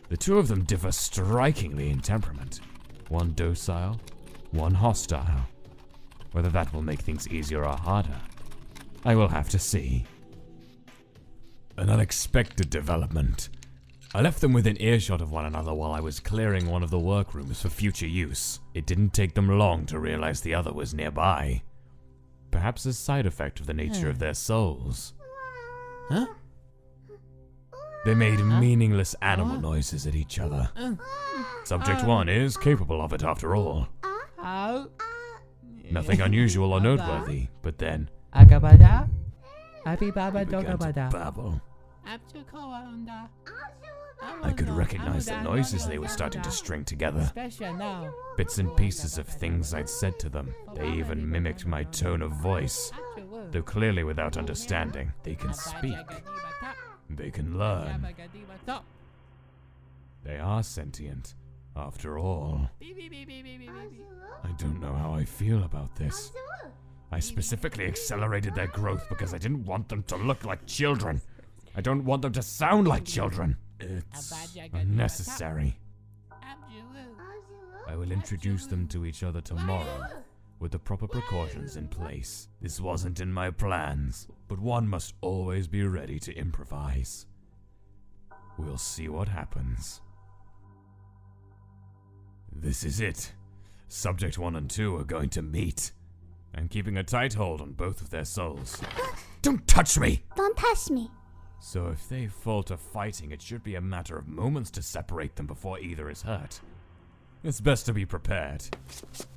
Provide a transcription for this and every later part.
The two of them differ strikingly in temperament. One docile, one hostile. Whether that will make things easier or harder, I will have to see. An unexpected development. I left them within earshot of one another while I was clearing one of the workrooms for future use. It didn't take them long to realize the other was nearby. Perhaps a side effect of the nature of their souls. Huh? They made meaningless animal noises at each other. Subject 1 is capable of it after all. Nothing unusual or noteworthy, but then Agabada? Happy Baba began to Dogabada. babble. I could recognize the noises they were starting to string together. Bits and pieces of things I'd said to them. They even mimicked my tone of voice. Though clearly without understanding, they can speak. They can learn. They are sentient, after all. I don't know how I feel about this. I specifically accelerated their growth because I didn't want them to look like children. I don't want them to sound like children. It's unnecessary. I will introduce them to each other tomorrow, with the proper precautions in place. This wasn't in my plans, but one must always be ready to improvise. We'll see what happens. This is it. Subject 1 and 2 are going to meet. I'm keeping a tight hold on both of their souls. Don't touch me! Don't touch me. So if they fall to fighting, it should be a matter of moments to separate them before either is hurt. It's best to be prepared.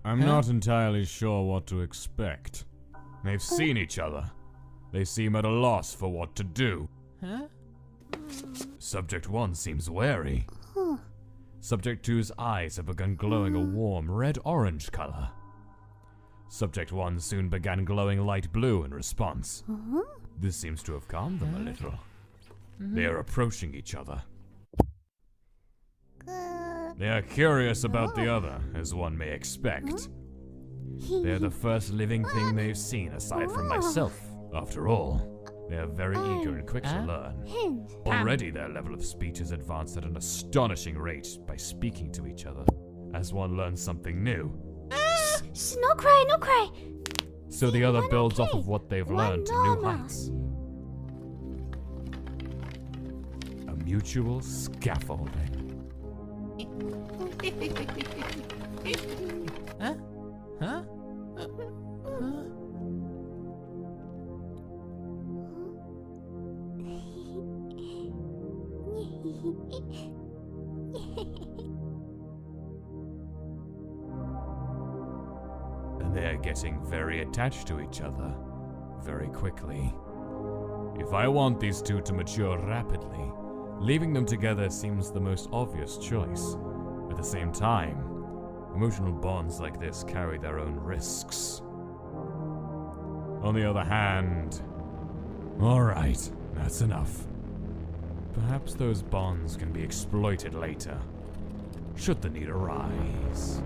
I'm not entirely sure what to expect. They've seen each other. They seem at a loss for what to do. Subject 1 seems wary. Subject 2's eyes have begun glowing a warm red-orange color. Subject 1 soon began glowing light blue in response. This seems to have calmed them a little. They are approaching each other. They are curious about the other, as one may expect. They are the first living thing they've seen aside from myself. After all, they are very eager and quick to learn. Already their level of speech has advanced at an astonishing rate by speaking to each other. As one learns something new, Shh, no cry, no cry. so the other builds off of what they've learned to new heights. A mutual scaffolding. Huh? And they are getting very attached to each other, very quickly. If I want these two to mature rapidly, leaving them together seems the most obvious choice. At the same time, emotional bonds like this carry their own risks. On the other hand, alright, that's enough. Perhaps those bonds can be exploited later, should the need arise.